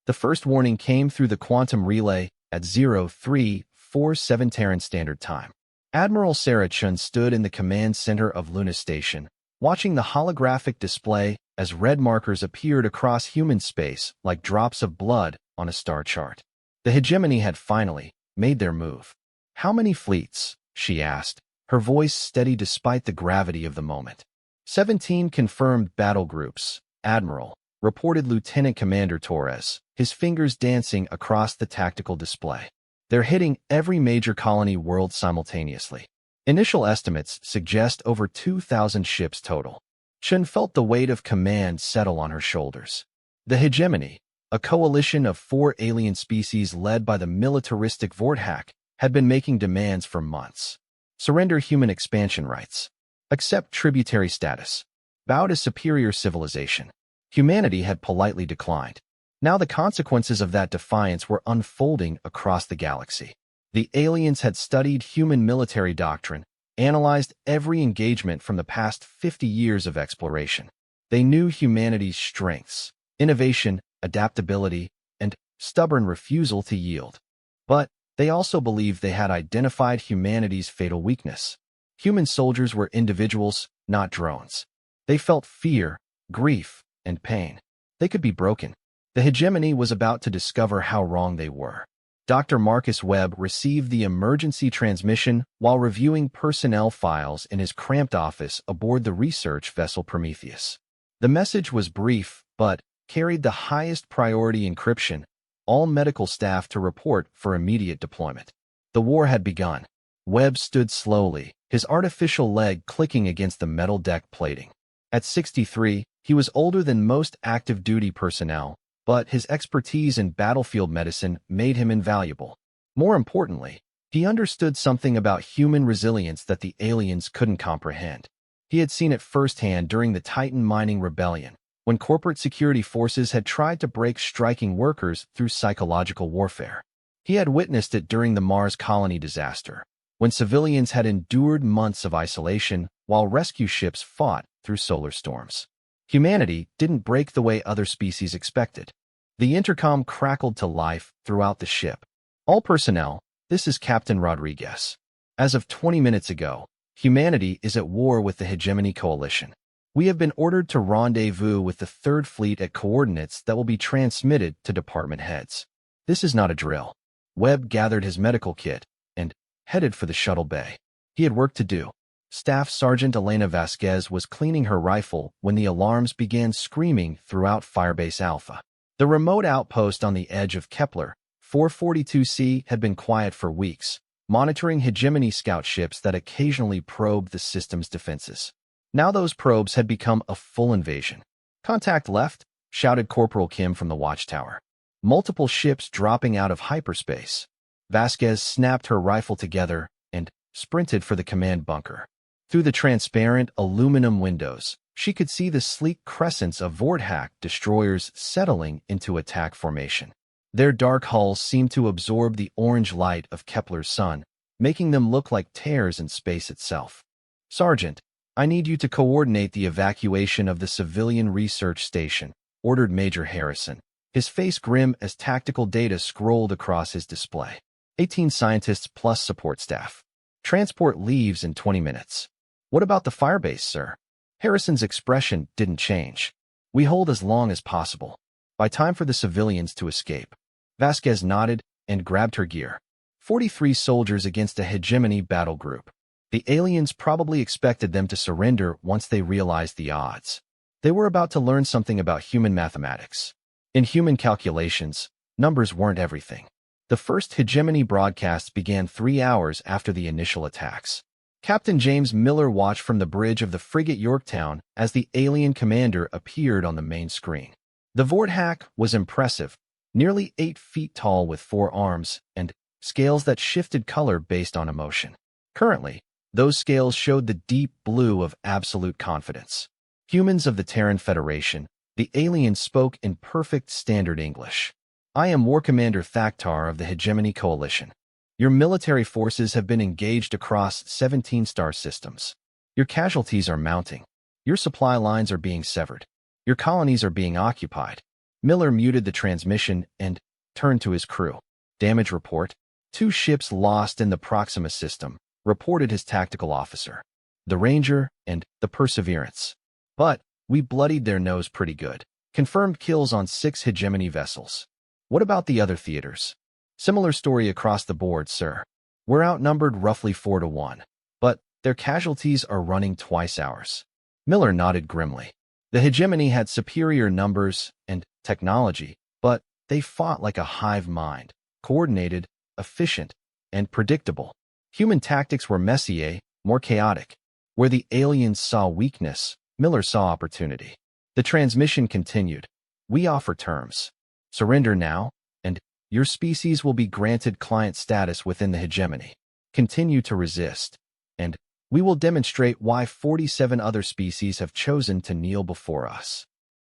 The first warning came through the quantum relay at 0347 Terran Standard Time. Admiral Sarah Chun stood in the command center of Luna Station, watching the holographic display as red markers appeared across human space like drops of blood on a star chart. The hegemony had finally made their move. "How many fleets?" she asked, her voice steady despite the gravity of the moment. 17 confirmed battle groups, Admiral, reported Lieutenant Commander Torres, his fingers dancing across the tactical display. "They're hitting every major colony world simultaneously. Initial estimates suggest over 2,000 ships total." Chun felt the weight of command settle on her shoulders. The hegemony, a coalition of 4 alien species led by the militaristic Vorthak, had been making demands for months. Surrender human expansion rights. Accept tributary status. Bow to superior civilization. Humanity had politely declined. Now the consequences of that defiance were unfolding across the galaxy. The aliens had studied human military doctrine, analyzed every engagement from the past 50 years of exploration. They knew humanity's strengths, innovation, adaptability, and stubborn refusal to yield. But they also believed they had identified humanity's fatal weakness. Human soldiers were individuals, not drones. They felt fear, grief, and pain. They could be broken. The hegemony was about to discover how wrong they were. Dr. Marcus Webb received the emergency transmission while reviewing personnel files in his cramped office aboard the research vessel Prometheus. The message was brief, but carried the highest priority encryption: all medical staff to report for immediate deployment. The war had begun. Webb stood slowly, his artificial leg clicking against the metal deck plating. At 63, he was older than most active duty personnel, but his expertise in battlefield medicine made him invaluable. More importantly, he understood something about human resilience that the aliens couldn't comprehend. He had seen it firsthand during the Titan mining rebellion, when corporate security forces had tried to break striking workers through psychological warfare. He had witnessed it during the Mars colony disaster, when civilians had endured months of isolation while rescue ships fought through solar storms. Humanity didn't break the way other species expected. The intercom crackled to life throughout the ship. "All personnel, this is Captain Rodriguez. As of 20 minutes ago, humanity is at war with the Hegemony Coalition. We have been ordered to rendezvous with the Third Fleet at coordinates that will be transmitted to department heads. This is not a drill." Webb gathered his medical kit and headed for the shuttle bay. He had work to do. Staff Sergeant Elena Vasquez was cleaning her rifle when the alarms began screaming throughout Firebase Alpha. The remote outpost on the edge of Kepler 442c had been quiet for weeks, monitoring hegemony scout ships that occasionally probed the system's defenses. Now those probes had become a full invasion. "Contact left," shouted Corporal Kim from the watchtower. Multiple ships dropping out of hyperspace. Vasquez snapped her rifle together and sprinted for the command bunker. Through the transparent aluminum windows, she could see the sleek crescents of Vorthak destroyers settling into attack formation. Their dark hulls seemed to absorb the orange light of Kepler's sun, making them look like tears in space itself. "Sergeant, I need you to coordinate the evacuation of the civilian research station," ordered Major Harrison, his face grim as tactical data scrolled across his display. 18 scientists plus support staff. Transport leaves in 20 minutes. "What about the firebase, sir?" Harrison's expression didn't change. "We hold as long as possible. By time for the civilians to escape." Vasquez nodded and grabbed her gear. 43 soldiers against a hegemony battle group. The aliens probably expected them to surrender once they realized the odds. They were about to learn something about human mathematics. In human calculations, numbers weren't everything. The first hegemony broadcasts began 3 hours after the initial attacks. Captain James Miller watched from the bridge of the frigate Yorktown as the alien commander appeared on the main screen. The Vorthak was impressive, nearly 8 feet tall with 4 arms and scales that shifted color based on emotion. Currently, those scales showed the deep blue of absolute confidence. Humans of the Terran Federation, the aliens spoke in perfect standard English. "I am War Commander Thaktar of the Hegemony Coalition. Your military forces have been engaged across 17 star systems. Your casualties are mounting. Your supply lines are being severed. Your colonies are being occupied. Miller muted the transmission and turned to his crew. Damage report. 2 ships lost in the Proxima system, reported his tactical officer. The Ranger and the Perseverance. But we bloodied their nose pretty good. Confirmed kills on 6 hegemony vessels. What about the other theaters? Similar story across the board, sir. We're outnumbered roughly 4-1, but their casualties are running twice ours. Miller nodded grimly. The hegemony had superior numbers and technology, but they fought like a hive mind, coordinated, efficient, and predictable. Human tactics were messier, more chaotic. Where the aliens saw weakness, Miller saw opportunity. The transmission continued. We offer terms. Surrender now, and your species will be granted client status within the hegemony. Continue to resist, and we will demonstrate why 47 other species have chosen to kneel before us.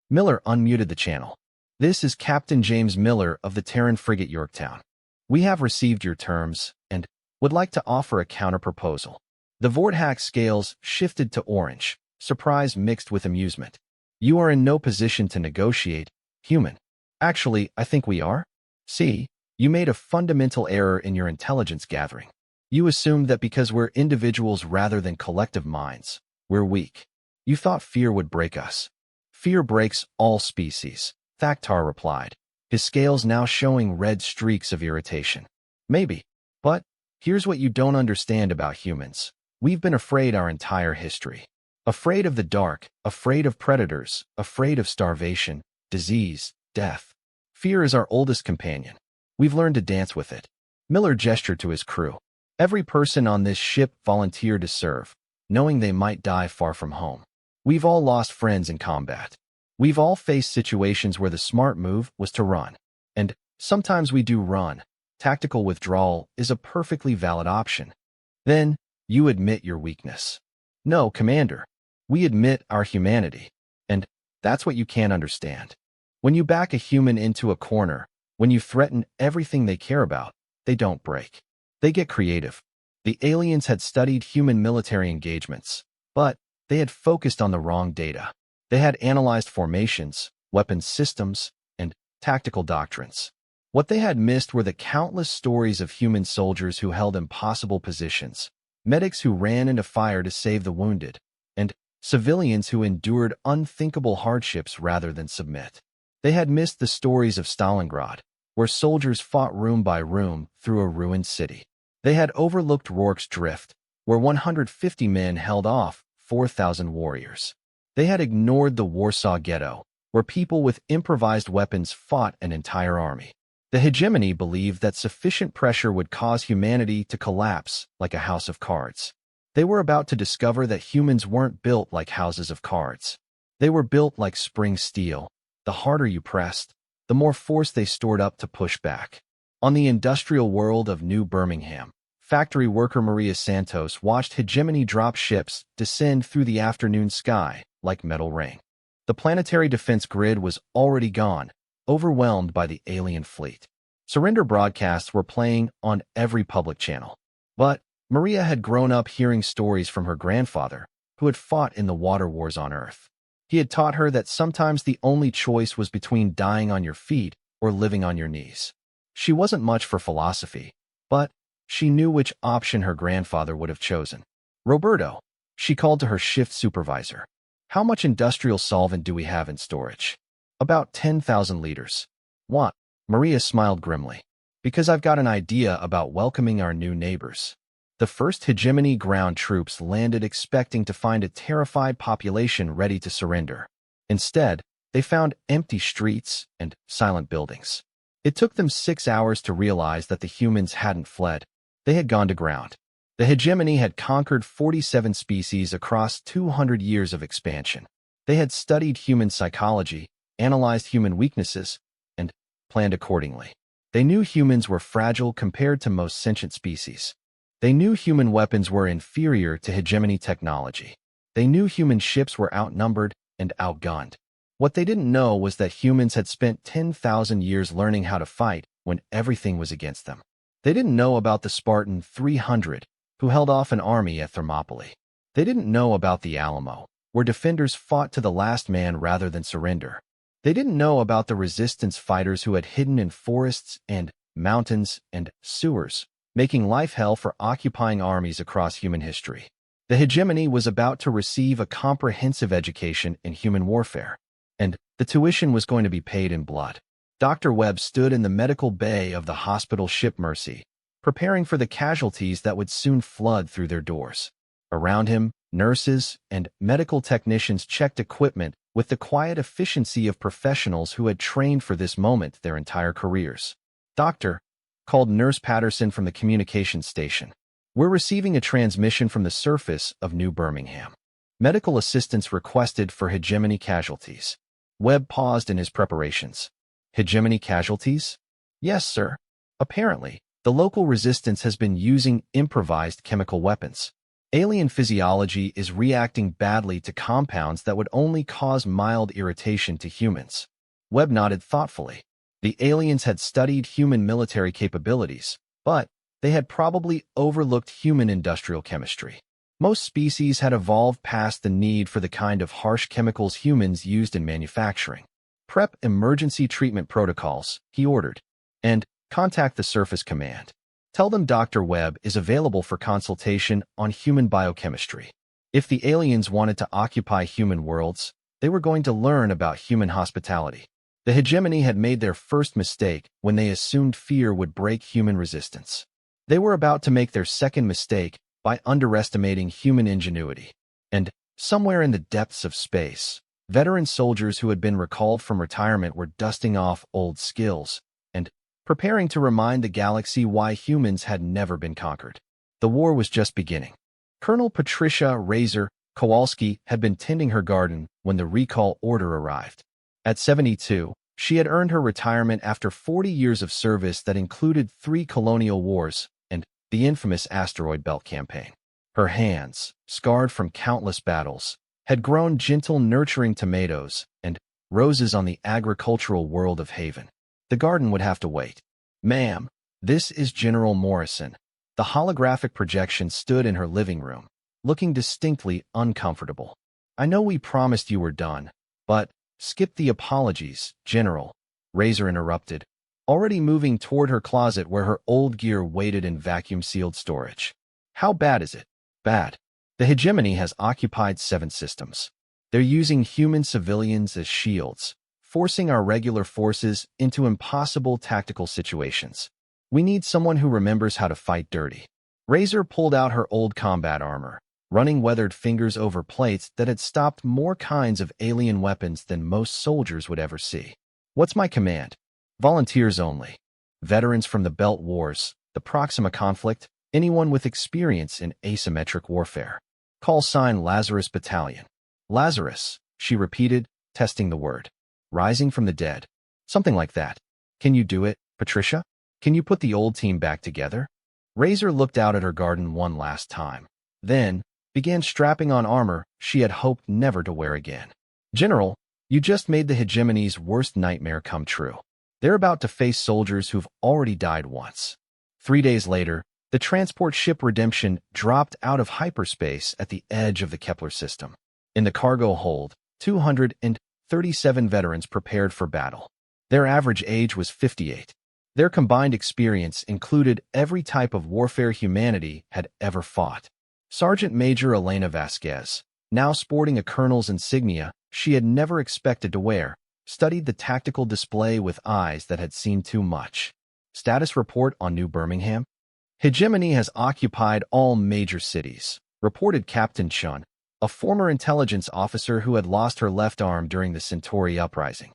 Miller unmuted the channel. This is Captain James Miller of the Terran frigate Yorktown. We have received your terms, and would like to offer a counter-proposal. The Vortex scales shifted to orange, surprise mixed with amusement. You are in no position to negotiate, human. Actually, I think we are. See, you made a fundamental error in your intelligence gathering. You assumed that because we're individuals rather than collective minds, we're weak. You thought fear would break us. Fear breaks all species, Thaktar replied, his scales now showing red streaks of irritation. Maybe. But here's what you don't understand about humans. We've been afraid our entire history. Afraid of the dark, afraid of predators, afraid of starvation, disease, death. Fear is our oldest companion. We've learned to dance with it. Miller gestured to his crew. Every person on this ship volunteered to serve, knowing they might die far from home. We've all lost friends in combat. We've all faced situations where the smart move was to run. And sometimes we do run. Tactical withdrawal is a perfectly valid option. Then, you admit your weakness. No, Commander. We admit our humanity. And that's what you can't understand. When you back a human into a corner, when you threaten everything they care about, they don't break. They get creative. The aliens had studied human military engagements, but they had focused on the wrong data. They had analyzed formations, weapons systems, and tactical doctrines. What they had missed were the countless stories of human soldiers who held impossible positions, medics who ran into fire to save the wounded, and civilians who endured unthinkable hardships rather than submit. They had missed the stories of Stalingrad, where soldiers fought room by room through a ruined city. They had overlooked Rorke's Drift, where 150 men held off 4,000 warriors. They had ignored the Warsaw Ghetto, where people with improvised weapons fought an entire army. The hegemony believed that sufficient pressure would cause humanity to collapse like a house of cards. They were about to discover that humans weren't built like houses of cards. They were built like spring steel. The harder you pressed, the more force they stored up to push back. On the industrial world of New Birmingham, factory worker Maria Santos watched hegemony drop ships descend through the afternoon sky like metal rain. The planetary defense grid was already gone, overwhelmed by the alien fleet. Surrender broadcasts were playing on every public channel. But Maria had grown up hearing stories from her grandfather, who had fought in the water wars on Earth. He had taught her that sometimes the only choice was between dying on your feet or living on your knees. She wasn't much for philosophy, but she knew which option her grandfather would have chosen. Roberto, she called to her shift supervisor. How much industrial solvent do we have in storage? About 10,000 liters. What? Maria smiled grimly. Because I've got an idea about welcoming our new neighbors. The first hegemony ground troops landed expecting to find a terrified population ready to surrender. Instead, they found empty streets and silent buildings. It took them 6 hours to realize that the humans hadn't fled. They had gone to ground. The hegemony had conquered 47 species across 200 years of expansion. They had studied human psychology, analyzed human weaknesses, and planned accordingly. They knew humans were fragile compared to most sentient species. They knew human weapons were inferior to hegemony technology. They knew human ships were outnumbered and outgunned. What they didn't know was that humans had spent 10,000 years learning how to fight when everything was against them. They didn't know about the Spartan 300, who held off an army at Thermopylae. They didn't know about the Alamo, where defenders fought to the last man rather than surrender. They didn't know about the resistance fighters who had hidden in forests and mountains and sewers, making life hell for occupying armies across human history. The hegemony was about to receive a comprehensive education in human warfare, and the tuition was going to be paid in blood. Dr. Webb stood in the medical bay of the hospital ship Mercy, preparing for the casualties that would soon flood through their doors. Around him, nurses and medical technicians checked equipment with the quiet efficiency of professionals who had trained for this moment their entire careers. "Doctor," called Nurse Patterson from the communications station. "We're receiving a transmission from the surface of New Birmingham. Medical assistance requested for hegemony casualties." Webb paused in his preparations. "Hegemony casualties?" "Yes, sir. Apparently, the local resistance has been using improvised chemical weapons. Alien physiology is reacting badly to compounds that would only cause mild irritation to humans." Webb nodded thoughtfully. The aliens had studied human military capabilities, but they had probably overlooked human industrial chemistry. Most species had evolved past the need for the kind of harsh chemicals humans used in manufacturing. "Prep emergency treatment protocols," he ordered, "and contact the Surface Command. Tell them Dr. Webb is available for consultation on human biochemistry." If the aliens wanted to occupy human worlds, they were going to learn about human hospitality. The hegemony had made their first mistake when they assumed fear would break human resistance. They were about to make their second mistake by underestimating human ingenuity. And somewhere in the depths of space, veteran soldiers who had been recalled from retirement were dusting off old skills and preparing to remind the galaxy why humans had never been conquered. The war was just beginning. Colonel Patricia Razor Kowalski had been tending her garden when the recall order arrived. At 72, she had earned her retirement after 40 years of service that included 3 colonial wars and the infamous Asteroid Belt Campaign. Her hands, scarred from countless battles, had grown gentle, nurturing tomatoes and roses on the agricultural world of Haven. The garden would have to wait. "Ma'am, this is General Morrison." The holographic projection stood in her living room, looking distinctly uncomfortable. "I know we promised you were done, but..." "Skip the apologies, General," Razor interrupted, already moving toward her closet where her old gear waited in vacuum-sealed storage. "How bad is it?" "Bad. The hegemony has occupied 7 systems. They're using human civilians as shields, forcing our regular forces into impossible tactical situations. We need someone who remembers how to fight dirty." Razor pulled out her old combat armor, running weathered fingers over plates that had stopped more kinds of alien weapons than most soldiers would ever see. "What's my command?" "Volunteers only. Veterans from the Belt Wars, the Proxima Conflict, anyone with experience in asymmetric warfare. Call sign Lazarus Battalion." "Lazarus," she repeated, testing the word. "Rising from the dead. Something like that. Can you do it, Patricia? Can you put the old team back together?" Razor looked out at her garden one last time, then began strapping on armor she had hoped never to wear again. "General, you just made the hegemony's worst nightmare come true. They're about to face soldiers who've already died once." 3 days later, the transport ship Redemption dropped out of hyperspace at the edge of the Kepler system. In the cargo hold, 237 veterans prepared for battle. Their average age was 58. Their combined experience included every type of warfare humanity had ever fought. Sergeant Major Elena Vasquez, now sporting a colonel's insignia she had never expected to wear, studied the tactical display with eyes that had seen too much. "Status report on New Birmingham. Hegemony has occupied all major cities," reported Captain Chun, a former intelligence officer who had lost her left arm during the Centauri uprising.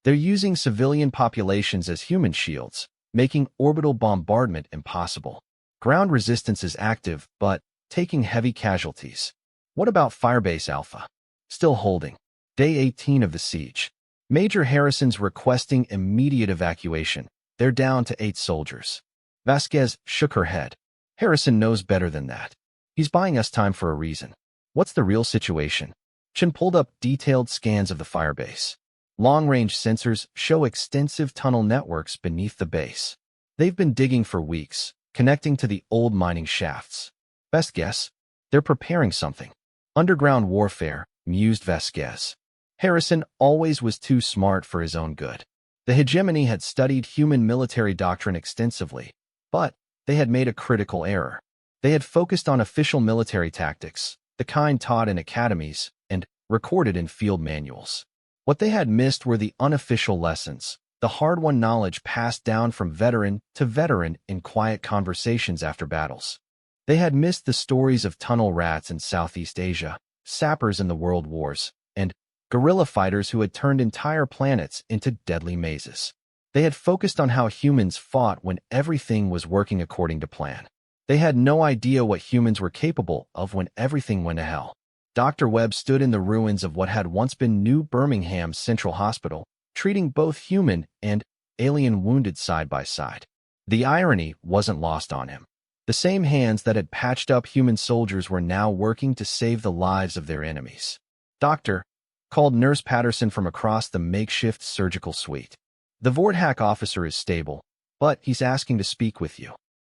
"They're using civilian populations as human shields, making orbital bombardment impossible. Ground resistance is active, but taking heavy casualties." "What about Firebase Alpha?" "Still holding. Day 18 of the siege. Major Harrison's requesting immediate evacuation. They're down to 8 soldiers." Vasquez shook her head. "Harrison knows better than that. He's buying us time for a reason." "What's the real situation?" Chen pulled up detailed scans of the firebase. Long-range sensors show extensive tunnel networks beneath the base. They've been digging for weeks, connecting to the old mining shafts. "Best guess? They're preparing something." "Underground warfare," mused Vasquez. Harrison always was too smart for his own good. The hegemony had studied human military doctrine extensively, but they had made a critical error. They had focused on official military tactics, the kind taught in academies and recorded in field manuals. What they had missed were the unofficial lessons, the hard-won knowledge passed down from veteran to veteran in quiet conversations after battles. They had missed the stories of tunnel rats in Southeast Asia, sappers in the World Wars, and guerrilla fighters who had turned entire planets into deadly mazes. They had focused on how humans fought when everything was working according to plan. They had no idea what humans were capable of when everything went to hell. Dr. Webb stood in the ruins of what had once been New Birmingham's Central Hospital, treating both human and alien wounded side by side. The irony wasn't lost on him. The same hands that had patched up human soldiers were now working to save the lives of their enemies. "Doctor," called Nurse Patterson from across the makeshift surgical suite. "The Vorthack officer is stable, but he's asking to speak with you."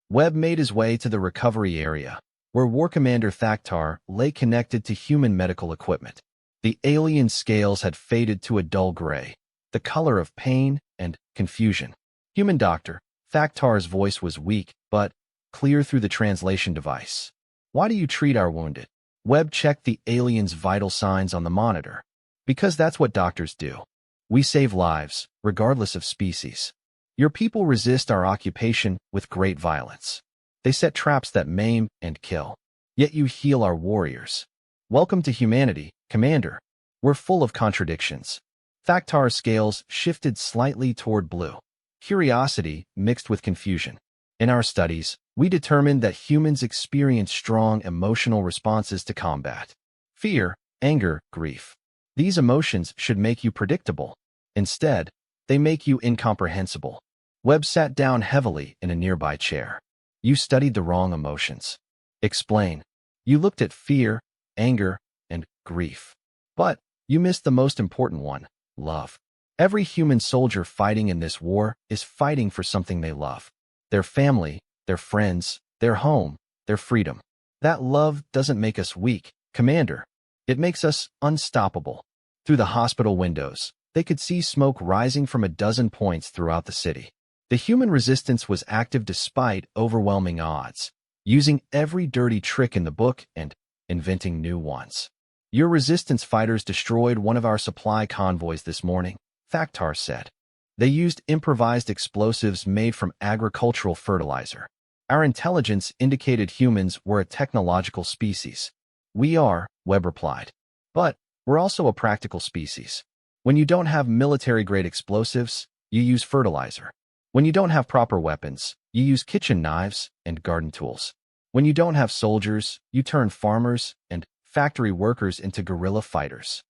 Webb made his way to the recovery area, where War Commander Thaktar lay connected to human medical equipment. The alien scales had faded to a dull gray, the color of pain and confusion. "Human doctor," Thaktar's voice was weak, but clear through the translation device. "Why do you treat our wounded?" Webb checked the alien's vital signs on the monitor. "Because that's what doctors do. We save lives, regardless of species. Your people resist our occupation with great violence. They set traps that maim and kill. Yet you heal our warriors. Welcome to humanity, Commander. We're full of contradictions." Thaktar's scales shifted slightly toward blue. Curiosity mixed with confusion. "In our studies, we determined that humans experience strong emotional responses to combat. Fear, anger, grief. These emotions should make you predictable. Instead, they make you incomprehensible." Webb sat down heavily in a nearby chair. "You studied the wrong emotions." "Explain." "You looked at fear, anger, and grief. But you missed the most important one, love. Every human soldier fighting in this war is fighting for something they love. Their family, their friends, their home, their freedom. That love doesn't make us weak, Commander. It makes us unstoppable." Through the hospital windows, they could see smoke rising from a dozen points throughout the city. The human resistance was active despite overwhelming odds, using every dirty trick in the book and inventing new ones. "Your resistance fighters destroyed one of our supply convoys this morning," Thaktar said. "They used improvised explosives made from agricultural fertilizer. Our intelligence indicated humans were a technological species." "We are," Webb replied. "But we're also a practical species. When you don't have military-grade explosives, you use fertilizer. When you don't have proper weapons, you use kitchen knives and garden tools. When you don't have soldiers, you turn farmers and factory workers into guerrilla fighters."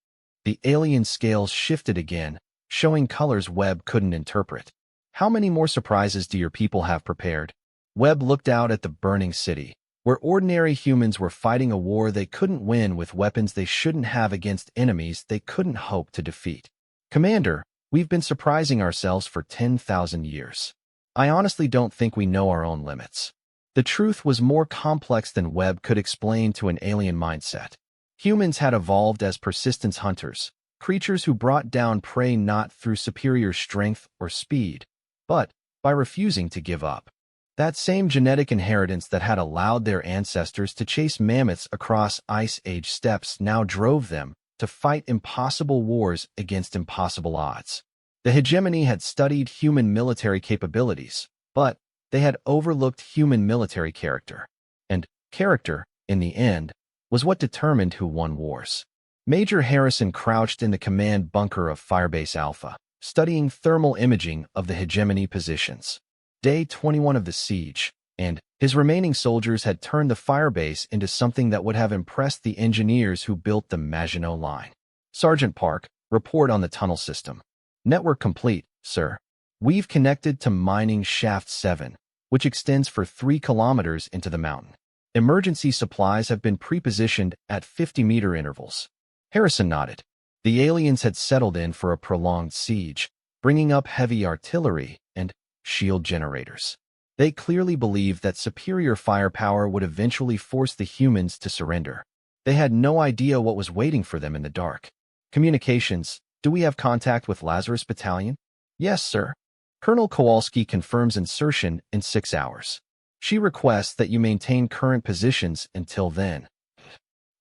The alien scales shifted again, showing colors Webb couldn't interpret. "How many more surprises do your people have prepared?" Webb looked out at the burning city, where ordinary humans were fighting a war they couldn't win with weapons they shouldn't have against enemies they couldn't hope to defeat. "Commander, we've been surprising ourselves for 10,000 years. I honestly don't think we know our own limits." The truth was more complex than Webb could explain to an alien mindset. Humans had evolved as persistence hunters, creatures who brought down prey not through superior strength or speed, but by refusing to give up. That same genetic inheritance that had allowed their ancestors to chase mammoths across Ice Age steppes now drove them to fight impossible wars against impossible odds. The hegemony had studied human military capabilities, but they had overlooked human military character. And character, in the end, was what determined who won wars. Major Harrison crouched in the command bunker of Firebase Alpha, studying thermal imaging of the hegemony positions. Day 21 of the siege, and his remaining soldiers had turned the firebase into something that would have impressed the engineers who built the Maginot Line. "Sergeant Park, report on the tunnel system." "Network complete, sir. We've connected to mining shaft 7, which extends for 3 kilometers into the mountain. Emergency supplies have been pre-positioned at 50-meter intervals." Harrison nodded. The aliens had settled in for a prolonged siege, bringing up heavy artillery and shield generators. They clearly believed that superior firepower would eventually force the humans to surrender. They had no idea what was waiting for them in the dark. Communications. Do we have contact with Lazarus Battalion? Yes, sir. Colonel Kowalski confirms insertion in 6 hours. She requests that you maintain current positions until then.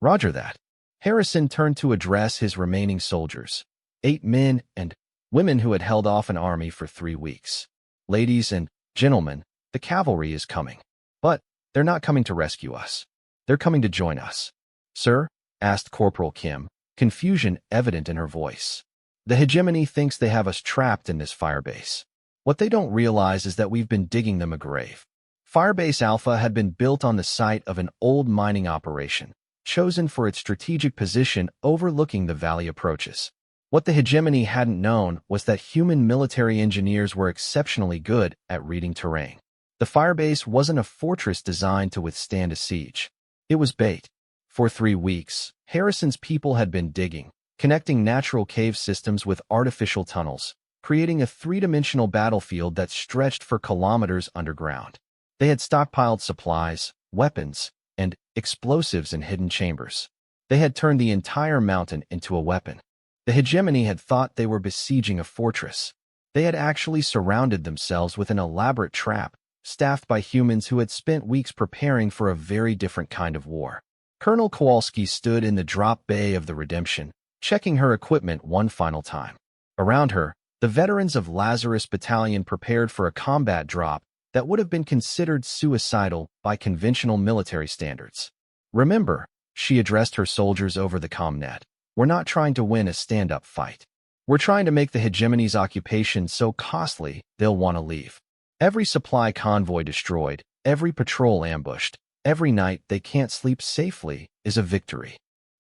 Roger that. Harrison turned to address his remaining soldiers, 8 men and women who had held off an army for 3 weeks. Ladies and gentlemen, the cavalry is coming. But they're not coming to rescue us. They're coming to join us. Sir? Asked Corporal Kim, confusion evident in her voice. The hegemony thinks they have us trapped in this firebase. What they don't realize is that we've been digging them a grave. Firebase Alpha had been built on the site of an old mining operation, chosen for its strategic position overlooking the valley approaches. What the hegemony hadn't known was that human military engineers were exceptionally good at reading terrain. The firebase wasn't a fortress designed to withstand a siege. It was bait. For 3 weeks, Harrison's people had been digging, connecting natural cave systems with artificial tunnels, creating a 3-dimensional battlefield that stretched for kilometers underground. They had stockpiled supplies, weapons, and explosives in hidden chambers. They had turned the entire mountain into a weapon. The hegemony had thought they were besieging a fortress. They had actually surrounded themselves with an elaborate trap, staffed by humans who had spent weeks preparing for a very different kind of war. Colonel Kowalski stood in the drop bay of the Redemption, checking her equipment one final time. Around her, the veterans of Lazarus Battalion prepared for a combat drop that would have been considered suicidal by conventional military standards. Remember, she addressed her soldiers over the commnet, we're not trying to win a stand-up fight. We're trying to make the hegemony's occupation so costly they'll want to leave. Every supply convoy destroyed, every patrol ambushed, every night they can't sleep safely is a victory.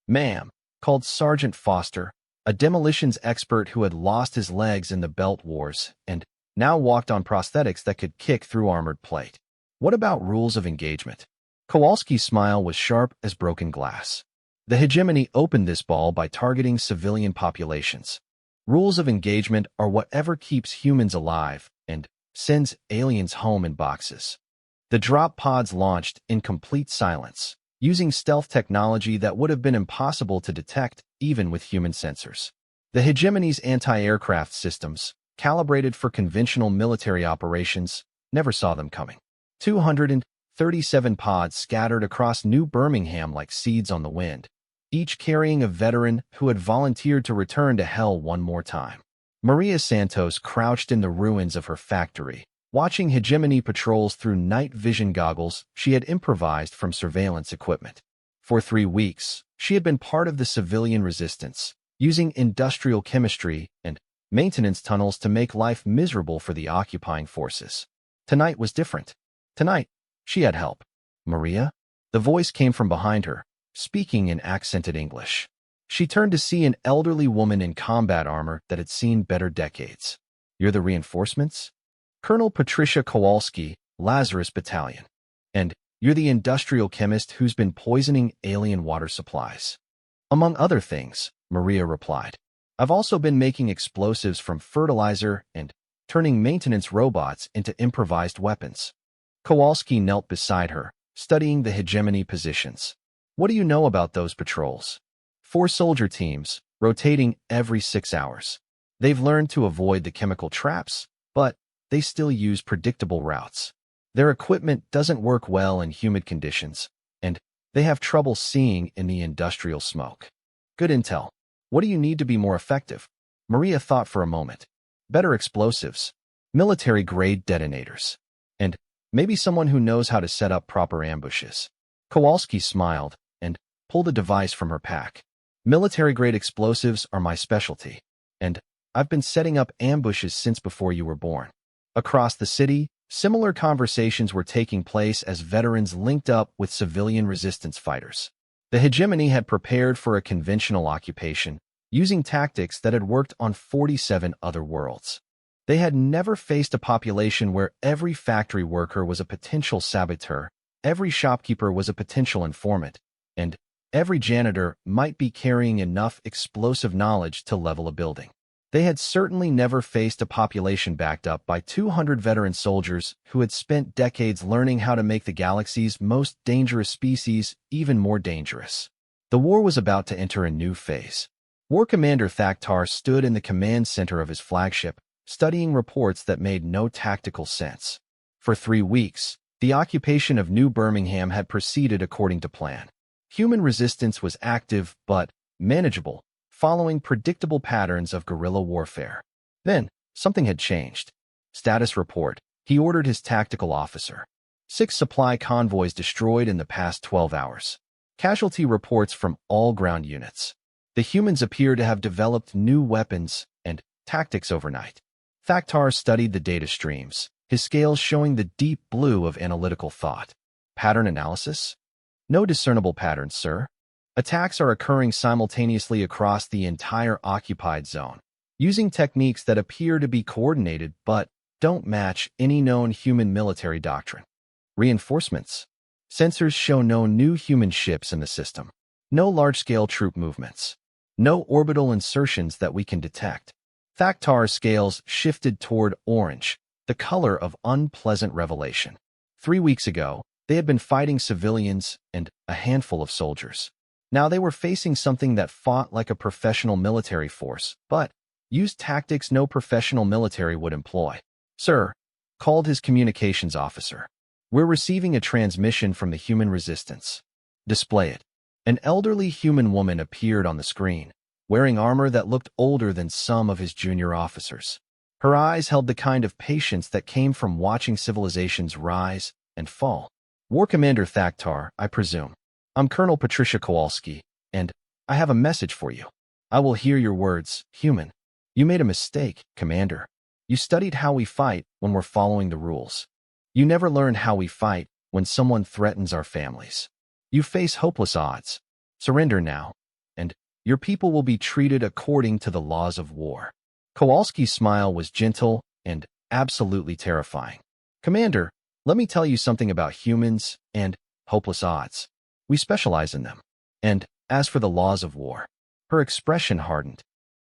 Ma'am, called Sergeant Foster, a demolitions expert who had lost his legs in the Belt Wars and now walked on prosthetics that could kick through armored plate. What about rules of engagement? Kowalski's smile was sharp as broken glass. The hegemony opened this ball by targeting civilian populations. Rules of engagement are whatever keeps humans alive and sends aliens home in boxes. The drop pods launched in complete silence, using stealth technology that would have been impossible to detect even with human sensors. The hegemony's anti-aircraft systems, calibrated for conventional military operations, never saw them coming. 237 pods scattered across New Birmingham like seeds on the wind, each carrying a veteran who had volunteered to return to hell one more time. Maria Santos crouched in the ruins of her factory, watching hegemony patrols through night vision goggles she had improvised from surveillance equipment. For 3 weeks, she had been part of the civilian resistance, using industrial chemistry and maintenance tunnels to make life miserable for the occupying forces. Tonight was different. Tonight, she had help. Maria? The voice came from behind her, speaking in accented English. She turned to see an elderly woman in combat armor that had seen better decades. You're the reinforcements? Colonel Patricia Kowalski, Lazarus Battalion. And you're the industrial chemist who's been poisoning alien water supplies. Among other things, Maria replied. I've also been making explosives from fertilizer and turning maintenance robots into improvised weapons. Kowalski knelt beside her, studying the hegemony positions. What do you know about those patrols? 4 soldier teams, rotating every 6 hours. They've learned to avoid the chemical traps, but they still use predictable routes. Their equipment doesn't work well in humid conditions, and they have trouble seeing in the industrial smoke. Good intel. What do you need to be more effective? Maria thought for a moment. Better explosives, military-grade detonators, and maybe someone who knows how to set up proper ambushes. Kowalski smiled and pulled a device from her pack. Military-grade explosives are my specialty, and I've been setting up ambushes since before you were born. Across the city, similar conversations were taking place as veterans linked up with civilian resistance fighters. The hegemony had prepared for a conventional occupation, using tactics that had worked on 47 other worlds. They had never faced a population where every factory worker was a potential saboteur, every shopkeeper was a potential informant, and every janitor might be carrying enough explosive knowledge to level a building. They had certainly never faced a population backed up by 200 veteran soldiers who had spent decades learning how to make the galaxy's most dangerous species even more dangerous. The war was about to enter a new phase. War Commander Thaktar stood in the command center of his flagship, studying reports that made no tactical sense. For 3 weeks, the occupation of New Birmingham had proceeded according to plan. Human resistance was active but manageable, following predictable patterns of guerrilla warfare. Then, something had changed. Status report. He ordered his tactical officer. 6 supply convoys destroyed in the past 12 hours. Casualty reports from all ground units. The humans appear to have developed new weapons and tactics overnight. Thaktar studied the data streams, his scales showing the deep blue of analytical thought. Pattern analysis? No discernible patterns, sir. Attacks are occurring simultaneously across the entire occupied zone, using techniques that appear to be coordinated but don't match any known human military doctrine. Reinforcements. Sensors show no new human ships in the system. No large-scale troop movements. No orbital insertions that we can detect. Thaktar's scales shifted toward orange, the color of unpleasant revelation. 3 weeks ago, they had been fighting civilians and a handful of soldiers. Now they were facing something that fought like a professional military force, but used tactics no professional military would employ. Sir, called his communications officer. We're receiving a transmission from the human resistance. Display it. An elderly human woman appeared on the screen, wearing armor that looked older than some of his junior officers. Her eyes held the kind of patience that came from watching civilizations rise and fall. War Commander Thaktar, I presume. I'm Colonel Patricia Kowalski, and I have a message for you. I will hear your words, human. You made a mistake, Commander. You studied how we fight when we're following the rules. You never learned how we fight when someone threatens our families. You face hopeless odds. Surrender now, and your people will be treated according to the laws of war. Kowalski's smile was gentle and absolutely terrifying. Commander, let me tell you something about humans and hopeless odds. We specialize in them. And as for the laws of war, her expression hardened.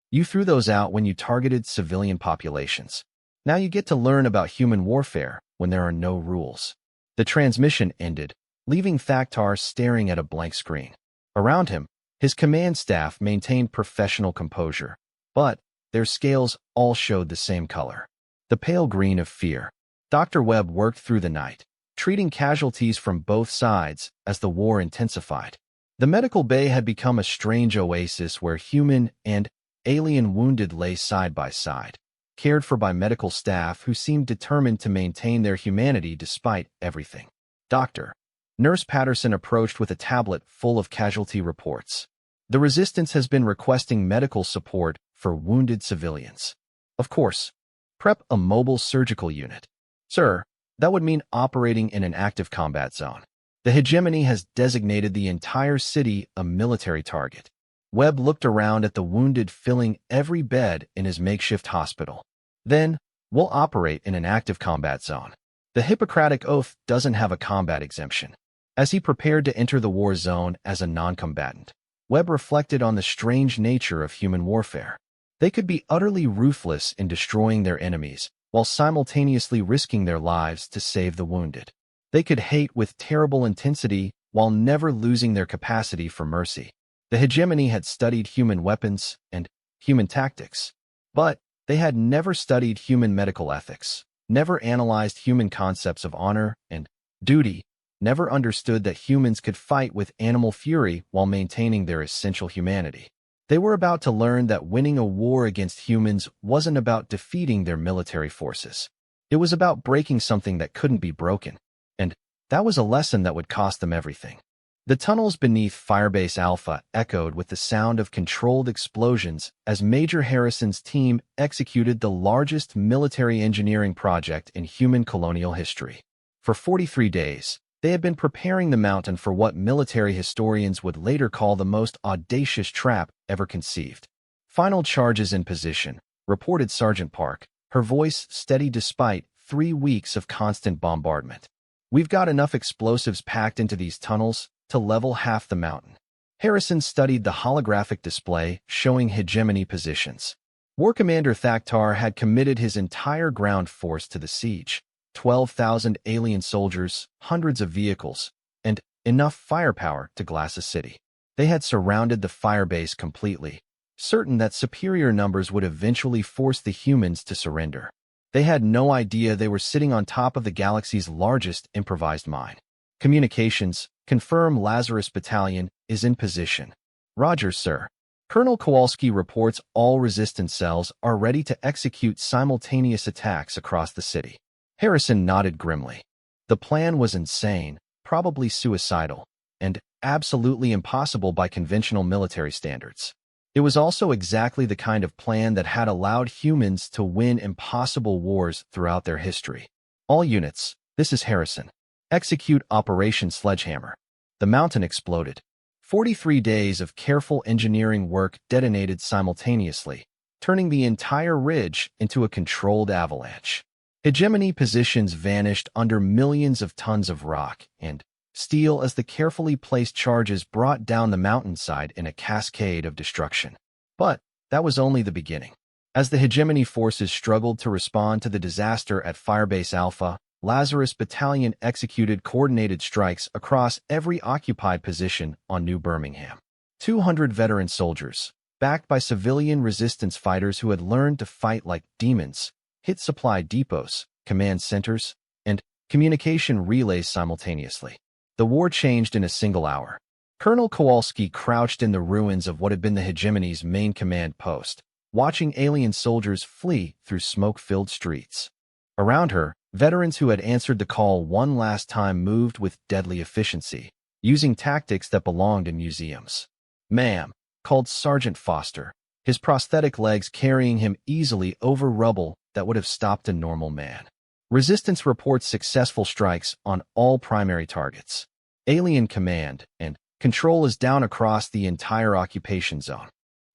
You threw those out when you targeted civilian populations. Now you get to learn about human warfare when there are no rules. The transmission ended, leaving Thaktar staring at a blank screen. Around him, his command staff maintained professional composure, but their scales all showed the same color, the pale green of fear. Dr. Webb worked through the night, treating casualties from both sides as the war intensified. The medical bay had become a strange oasis where human and alien wounded lay side by side, cared for by medical staff who seemed determined to maintain their humanity despite everything. Doctor. Nurse Patterson approached with a tablet full of casualty reports. The resistance has been requesting medical support for wounded civilians. Of course. Prep a mobile surgical unit. Sir, that would mean operating in an active combat zone. The hegemony has designated the entire city a military target. Webb looked around at the wounded filling every bed in his makeshift hospital. Then, we'll operate in an active combat zone. The Hippocratic Oath doesn't have a combat exemption. As he prepared to enter the war zone as a non-combatant, Webb reflected on the strange nature of human warfare. They could be utterly ruthless in destroying their enemies, while simultaneously risking their lives to save the wounded. They could hate with terrible intensity while never losing their capacity for mercy. The hegemony had studied human weapons and human tactics, but they had never studied human medical ethics, never analyzed human concepts of honor and duty, never understood that humans could fight with animal fury while maintaining their essential humanity. They were about to learn that winning a war against humans wasn't about defeating their military forces. It was about breaking something that couldn't be broken. And that was a lesson that would cost them everything. The tunnels beneath Firebase Alpha echoed with the sound of controlled explosions as Major Harrison's team executed the largest military engineering project in human colonial history. For 43 days, they had been preparing the mountain for what military historians would later call the most audacious trap ever conceived. Final charges in position, reported Sergeant Park, her voice steady despite 3 weeks of constant bombardment. We've got enough explosives packed into these tunnels to level half the mountain. Harrison studied the holographic display showing hegemony positions. War Commander Thaktar had committed his entire ground force to the siege. 12,000 alien soldiers, hundreds of vehicles, and enough firepower to glass a city. They had surrounded the firebase completely, certain that superior numbers would eventually force the humans to surrender. They had no idea they were sitting on top of the galaxy's largest improvised mine. Communications, confirm Lazarus Battalion is in position. Roger, sir. Colonel Kowalski reports all resistance cells are ready to execute simultaneous attacks across the city. Harrison nodded grimly. The plan was insane, probably suicidal, and absolutely impossible by conventional military standards. It was also exactly the kind of plan that had allowed humans to win impossible wars throughout their history. All units, this is Harrison. Execute Operation Sledgehammer. The mountain exploded. 43 days of careful engineering work detonated simultaneously, turning the entire ridge into a controlled avalanche. Hegemony positions vanished under millions of tons of rock and steel as the carefully placed charges brought down the mountainside in a cascade of destruction. But that was only the beginning. As the hegemony forces struggled to respond to the disaster at Firebase Alpha, Lazarus Battalion executed coordinated strikes across every occupied position on New Birmingham. 200 veteran soldiers, backed by civilian resistance fighters who had learned to fight like demons, hit supply depots, command centers, and communication relays simultaneously. The war changed in a single hour. Colonel Kowalski crouched in the ruins of what had been the hegemony's main command post, watching alien soldiers flee through smoke-filled streets. Around her, veterans who had answered the call one last time moved with deadly efficiency, using tactics that belonged in museums. "Ma'am," called Sergeant Foster, his prosthetic legs carrying him easily over rubble that would have stopped a normal man. Resistance reports successful strikes on all primary targets. Alien command and control is down across the entire occupation zone.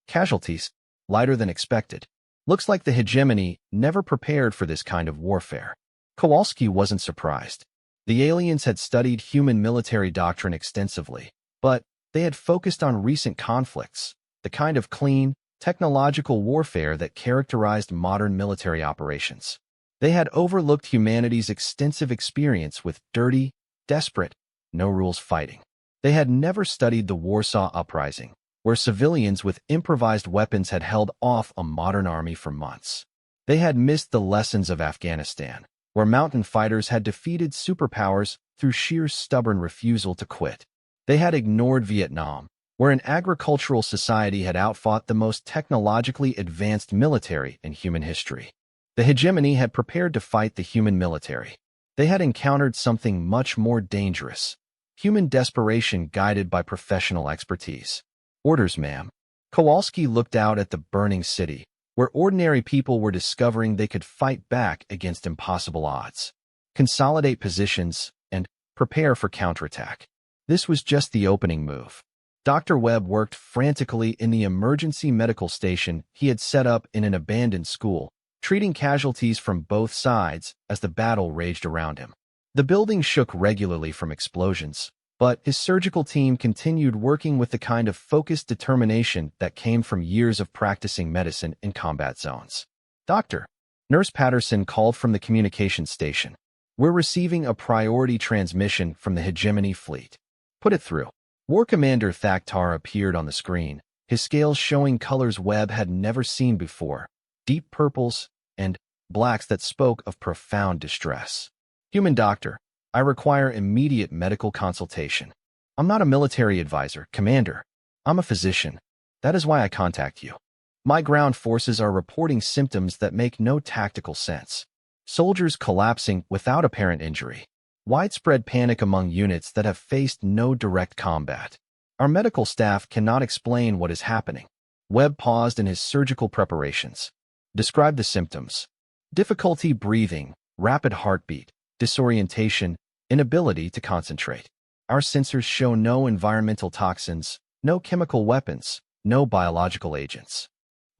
Casualties, lighter than expected. Looks like the hegemony never prepared for this kind of warfare. Kowalski wasn't surprised. The aliens had studied human military doctrine extensively, but they had focused on recent conflicts, the kind of clean, technological warfare that characterized modern military operations. They had overlooked humanity's extensive experience with dirty, desperate, no-rules fighting. They had never studied the Warsaw Uprising, where civilians with improvised weapons had held off a modern army for months. They had missed the lessons of Afghanistan, where mountain fighters had defeated superpowers through sheer stubborn refusal to quit. They had ignored Vietnam, where an agricultural society had outfought the most technologically advanced military in human history. The hegemony had prepared to fight the human military. They had encountered something much more dangerous: human desperation guided by professional expertise. "Orders, ma'am." Kowalski looked out at the burning city, where ordinary people were discovering they could fight back against impossible odds. Consolidate positions and prepare for counterattack. This was just the opening move. Dr. Webb worked frantically in the emergency medical station he had set up in an abandoned school, treating casualties from both sides as the battle raged around him. The building shook regularly from explosions, but his surgical team continued working with the kind of focused determination that came from years of practicing medicine in combat zones. "Doctor," Nurse Patterson called from the communications station. "We're receiving a priority transmission from the hegemony fleet." "Put it through." War Commander Thaktar appeared on the screen, his scales showing colors Webb had never seen before, deep purples and blacks that spoke of profound distress. "Human doctor, I require immediate medical consultation. I'm not a military advisor, Commander. I'm a physician. That is why I contact you. My ground forces are reporting symptoms that make no tactical sense. Soldiers collapsing without apparent injury. Widespread panic among units that have faced no direct combat. Our medical staff cannot explain what is happening." Webb paused in his surgical preparations. "Describe the symptoms." "Difficulty breathing, rapid heartbeat, disorientation, inability to concentrate. Our sensors show no environmental toxins, no chemical weapons, no biological agents."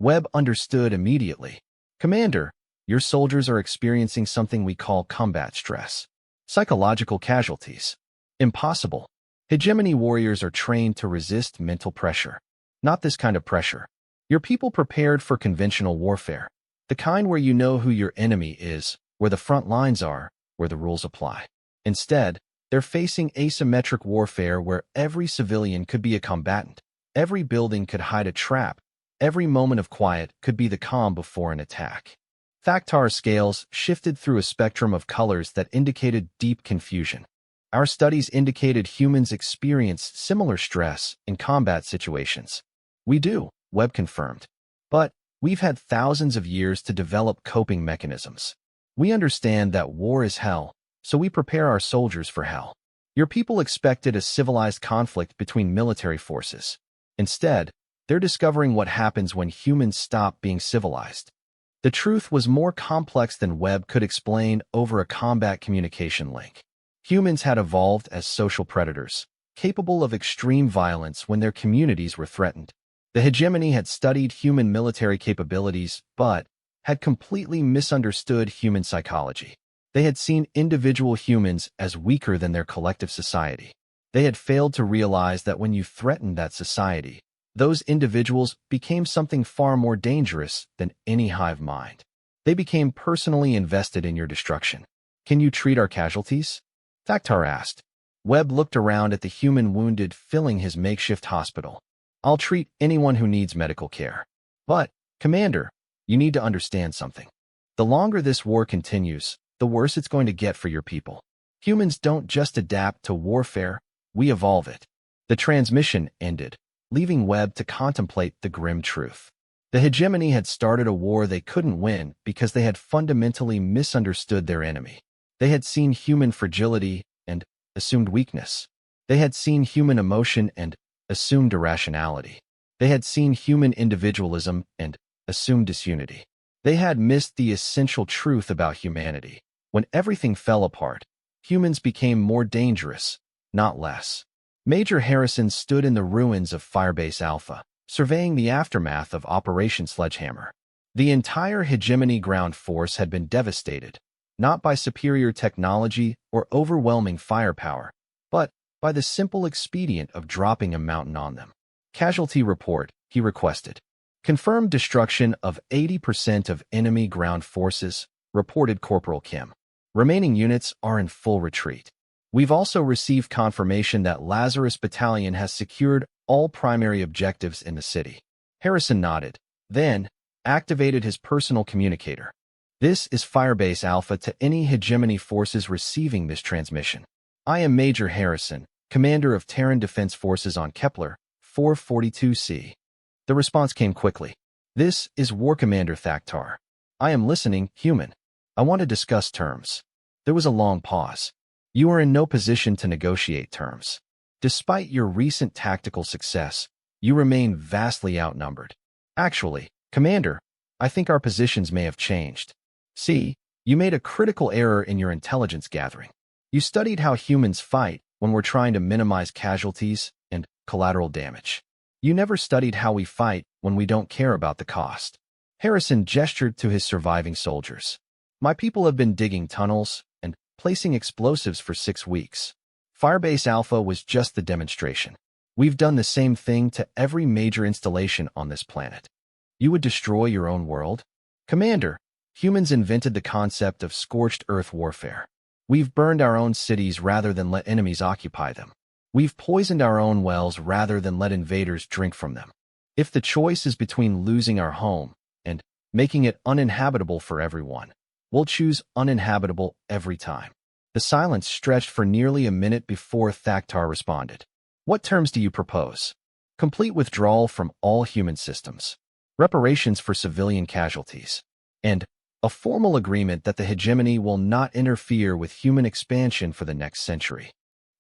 Webb understood immediately. "Commander, your soldiers are experiencing something we call combat stress. Psychological casualties. Impossible. Hegemony warriors are trained to resist mental pressure. Not this kind of pressure. Your people prepared for conventional warfare. The kind where you know who your enemy is, where the front lines are, where the rules apply. Instead, they're facing asymmetric warfare where every civilian could be a combatant. Every building could hide a trap, every moment of quiet could be the calm before an attack. Thaktar's scales shifted through a spectrum of colors that indicated deep confusion. Our studies indicated humans experienced similar stress in combat situations. We do, Webb confirmed. But we've had thousands of years to develop coping mechanisms. We understand that war is hell, so we prepare our soldiers for hell. Your people expected a civilized conflict between military forces. Instead, they're discovering what happens when humans stop being civilized. The truth was more complex than Webb could explain over a combat communication link. Humans had evolved as social predators, capable of extreme violence when their communities were threatened. The hegemony had studied human military capabilities, but had completely misunderstood human psychology. They had seen individual humans as weaker than their collective society. They had failed to realize that when you threatened that society, those individuals became something far more dangerous than any hive mind. They became personally invested in your destruction. Can you treat our casualties? Thaktar asked. Webb looked around at the human wounded filling his makeshift hospital. I'll treat anyone who needs medical care. But, Commander, you need to understand something. The longer this war continues, the worse it's going to get for your people. Humans don't just adapt to warfare, we evolve it. The transmission ended, leaving Webb to contemplate the grim truth. The hegemony had started a war they couldn't win because they had fundamentally misunderstood their enemy. They had seen human fragility and assumed weakness. They had seen human emotion and assumed irrationality. They had seen human individualism and assumed disunity. They had missed the essential truth about humanity. When everything fell apart, humans became more dangerous, not less. Major Harrison stood in the ruins of Firebase Alpha, surveying the aftermath of Operation Sledgehammer. The entire hegemony ground force had been devastated, not by superior technology or overwhelming firepower, but by the simple expedient of dropping a mountain on them. Casualty report, he requested. Confirmed destruction of 80% of enemy ground forces, reported Corporal Kim. Remaining units are in full retreat. We've also received confirmation that Lazarus Battalion has secured all primary objectives in the city. Harrison nodded, then activated his personal communicator. This is Firebase Alpha to any hegemony forces receiving this transmission. I am Major Harrison, Commander of Terran Defense Forces on Kepler 442C. The response came quickly. This is War Commander Thaktar. I am listening, human. I want to discuss terms. There was a long pause. You are in no position to negotiate terms. Despite your recent tactical success, you remain vastly outnumbered. Actually, Commander, I think our positions may have changed. See, you made a critical error in your intelligence gathering. You studied how humans fight when we're trying to minimize casualties and collateral damage. You never studied how we fight when we don't care about the cost. Harrison gestured to his surviving soldiers. My people have been digging tunnels and placing explosives for 6 weeks. Firebase Alpha was just the demonstration. We've done the same thing to every major installation on this planet. You would destroy your own world? Commander, humans invented the concept of scorched earth warfare. We've burned our own cities rather than let enemies occupy them. We've poisoned our own wells rather than let invaders drink from them. If the choice is between losing our home and making it uninhabitable for everyone, we'll choose uninhabitable every time. The silence stretched for nearly a minute before Thaktar responded. What terms do you propose? Complete withdrawal from all human systems, reparations for civilian casualties, and a formal agreement that the hegemony will not interfere with human expansion for the next century.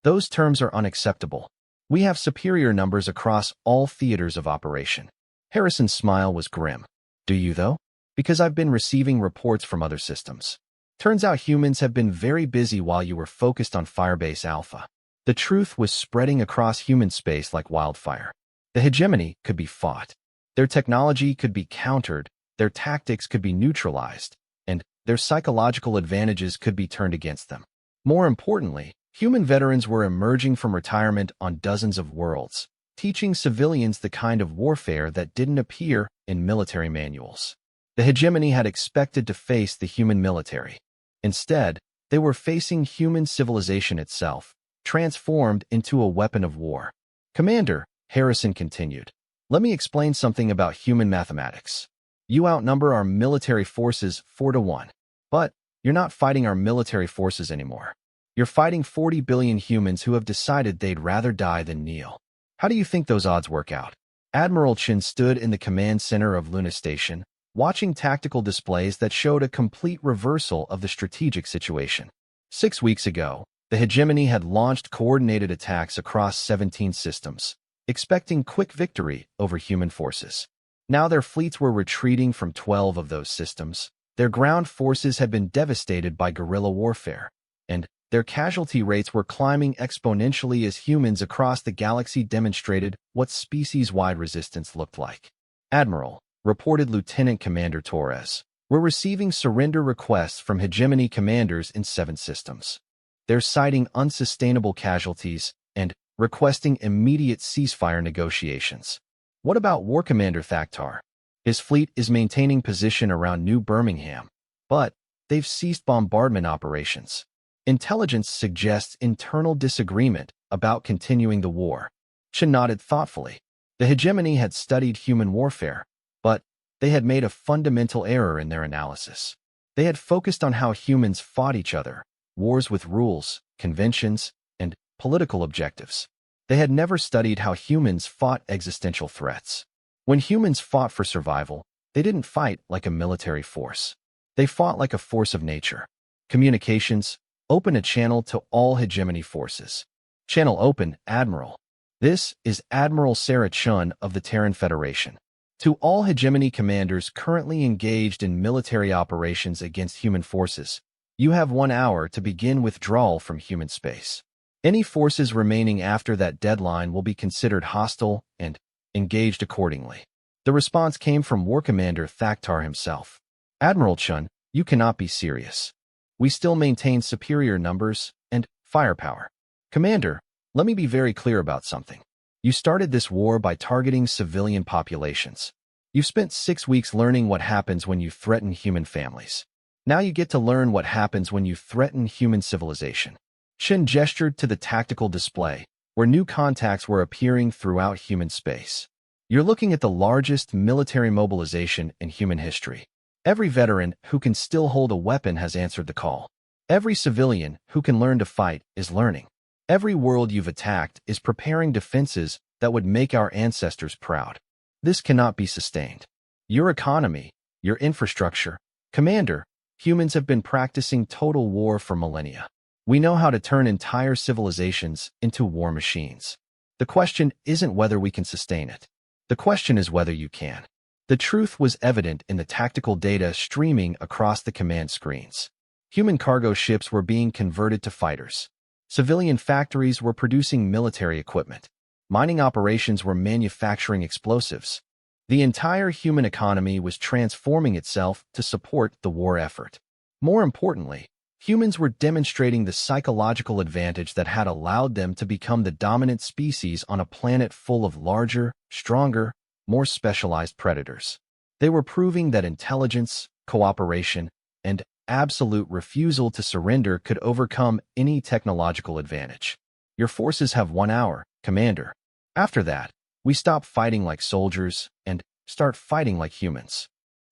Those terms are unacceptable. We have superior numbers across all theaters of operation. Harrison's smile was grim. Do you, though? Because I've been receiving reports from other systems. Turns out humans have been very busy while you were focused on Firebase Alpha. The truth was spreading across human space like wildfire. The hegemony could be fought. Their technology could be countered, their tactics could be neutralized, and their psychological advantages could be turned against them. More importantly, human veterans were emerging from retirement on dozens of worlds, teaching civilians the kind of warfare that didn't appear in military manuals. The hegemony had expected to face the human military. Instead, they were facing human civilization itself, transformed into a weapon of war. Commander, Harrison continued, Let me explain something about human mathematics. You outnumber our military forces 4-1. But you're not fighting our military forces anymore. You're fighting 40 billion humans who have decided they'd rather die than kneel. How do you think those odds work out? Admiral Chen stood in the command center of Luna Station, watching tactical displays that showed a complete reversal of the strategic situation. 6 weeks ago, the hegemony had launched coordinated attacks across 17 systems, expecting quick victory over human forces. Now their fleets were retreating from 12 of those systems. Their ground forces had been devastated by guerrilla warfare, and their casualty rates were climbing exponentially as humans across the galaxy demonstrated what species-wide resistance looked like. Admiral, reported Lieutenant Commander Torres, we're receiving surrender requests from hegemony commanders in 7 systems. They're citing unsustainable casualties and requesting immediate ceasefire negotiations. What about War Commander Thaktar? His fleet is maintaining position around New Birmingham, but they've ceased bombardment operations. Intelligence suggests internal disagreement about continuing the war. Chen nodded thoughtfully. The hegemony had studied human warfare, but they had made a fundamental error in their analysis. They had focused on how humans fought each other, wars with rules, conventions, and political objectives. They had never studied how humans fought existential threats. When humans fought for survival, they didn't fight like a military force. They fought like a force of nature. Communications, open a channel to all hegemony forces. Channel open, Admiral. This is Admiral Sarah Chun of the Terran Federation. To all hegemony commanders currently engaged in military operations against human forces, you have 1 hour to begin withdrawal from human space. Any forces remaining after that deadline will be considered hostile and engaged accordingly. The response came from War Commander Thaktar himself. Admiral Chun, you cannot be serious. We still maintain superior numbers and firepower. Commander, let me be very clear about something. You started this war by targeting civilian populations. You've spent 6 weeks learning what happens when you threaten human families. Now you get to learn what happens when you threaten human civilization. Shin gestured to the tactical display, where new contacts were appearing throughout human space. You're looking at the largest military mobilization in human history. Every veteran who can still hold a weapon has answered the call. Every civilian who can learn to fight is learning. Every world you've attacked is preparing defenses that would make our ancestors proud. This cannot be sustained. Your economy, your infrastructure. Commander, humans have been practicing total war for millennia. We know how to turn entire civilizations into war machines. The question isn't whether we can sustain it. The question is whether you can. The truth was evident in the tactical data streaming across the command screens. Human cargo ships were being converted to fighters. Civilian factories were producing military equipment. Mining operations were manufacturing explosives. The entire human economy was transforming itself to support the war effort. More importantly, humans were demonstrating the psychological advantage that had allowed them to become the dominant species on a planet full of larger, stronger, more specialized predators. They were proving that intelligence, cooperation, and absolute refusal to surrender could overcome any technological advantage. Your forces have 1 hour, Commander. After that, we stop fighting like soldiers and start fighting like humans.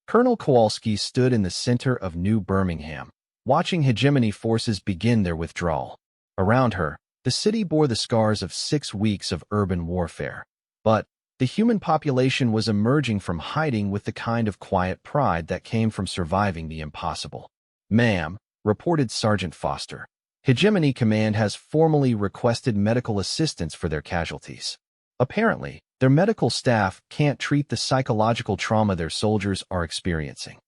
Colonel Kowalski stood in the center of New Birmingham, watching hegemony forces begin their withdrawal. Around her, the city bore the scars of 6 weeks of urban warfare. But the human population was emerging from hiding with the kind of quiet pride that came from surviving the impossible. Ma'am, reported Sergeant Foster, Hegemony Command has formally requested medical assistance for their casualties. Apparently, their medical staff can't treat the psychological trauma their soldiers are experiencing.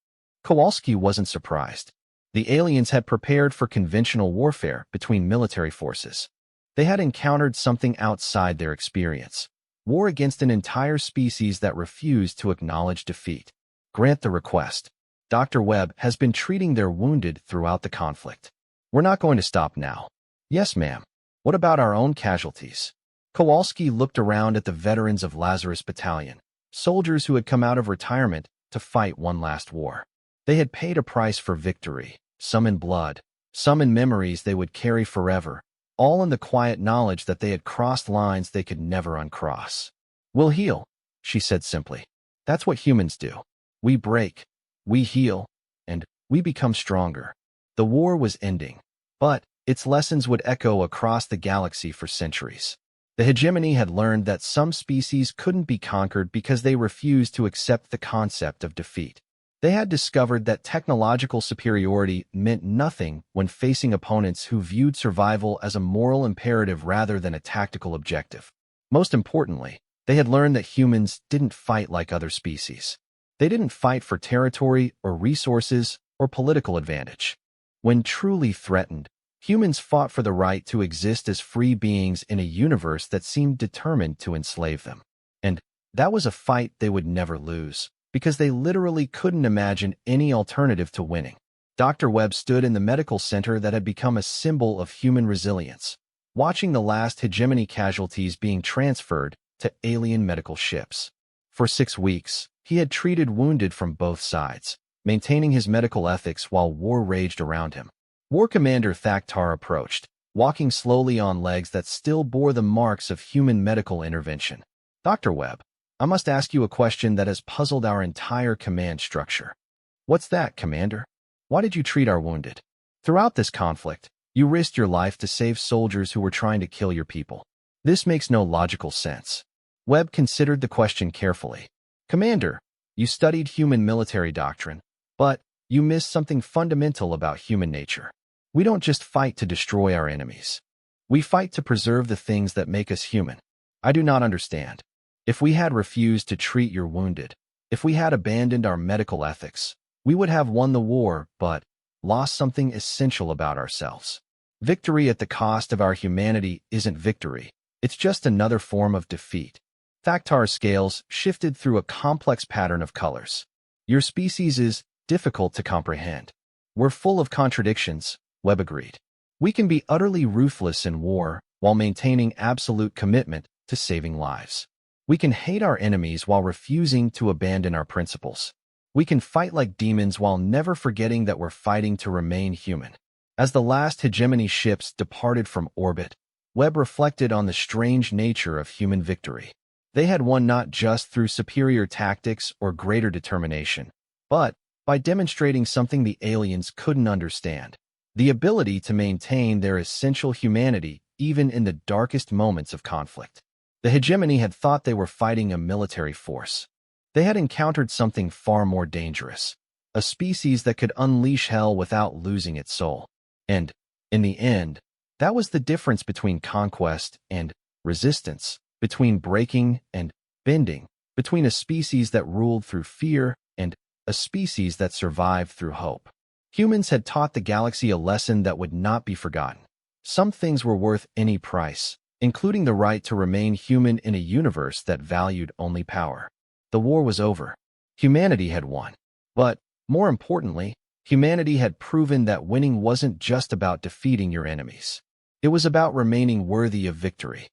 Kowalski wasn't surprised. The aliens had prepared for conventional warfare between military forces. They had encountered something outside their experience. War against an entire species that refused to acknowledge defeat. Grant the request. Dr. Webb has been treating their wounded throughout the conflict. We're not going to stop now. Yes, ma'am. What about our own casualties? Kowalski looked around at the veterans of Lazarus Battalion, soldiers who had come out of retirement to fight one last war. They had paid a price for victory, some in blood, some in memories they would carry forever, all in the quiet knowledge that they had crossed lines they could never uncross. We'll heal. she said simply. That's what humans do. We break, we heal, and we become stronger. The war was ending, but its lessons would echo across the galaxy for centuries. The hegemony had learned that some species couldn't be conquered because they refused to accept the concept of defeat. They had discovered that technological superiority meant nothing when facing opponents who viewed survival as a moral imperative rather than a tactical objective. Most importantly, they had learned that humans didn't fight like other species. They didn't fight for territory or resources or political advantage. When truly threatened, humans fought for the right to exist as free beings in a universe that seemed determined to enslave them. And that was a fight they would never lose, because they literally couldn't imagine any alternative to winning. Dr. Webb stood in the medical center that had become a symbol of human resilience, watching the last hegemony casualties being transferred to alien medical ships. For 6 weeks, he had treated wounded from both sides, maintaining his medical ethics while war raged around him. War Commander Thaktar approached, walking slowly on legs that still bore the marks of human medical intervention. Dr. Webb, I must ask you a question that has puzzled our entire command structure. What's that, Commander? Why did you treat our wounded? Throughout this conflict, you risked your life to save soldiers who were trying to kill your people. This makes no logical sense. Webb considered the question carefully. Commander, you studied human military doctrine, but you missed something fundamental about human nature. We don't just fight to destroy our enemies. We fight to preserve the things that make us human. I do not understand. If we had refused to treat your wounded, if we had abandoned our medical ethics, we would have won the war, but lost something essential about ourselves. Victory at the cost of our humanity isn't victory. It's just another form of defeat. Thaktar's scales shifted through a complex pattern of colors. Your species is difficult to comprehend. We're full of contradictions, Webb agreed. We can be utterly ruthless in war while maintaining absolute commitment to saving lives. We can hate our enemies while refusing to abandon our principles. We can fight like demons while never forgetting that we're fighting to remain human. As the last hegemony ships departed from orbit, Webb reflected on the strange nature of human victory. They had won not just through superior tactics or greater determination, but by demonstrating something the aliens couldn't understand: the ability to maintain their essential humanity even in the darkest moments of conflict. The hegemony had thought they were fighting a military force. They had encountered something far more dangerous, a species that could unleash hell without losing its soul. And, in the end, that was the difference between conquest and resistance, between breaking and bending, between a species that ruled through fear and a species that survived through hope. Humans had taught the galaxy a lesson that would not be forgotten. Some things were worth any price, including the right to remain human in a universe that valued only power. The war was over. Humanity had won. But, more importantly, humanity had proven that winning wasn't just about defeating your enemies. It was about remaining worthy of victory.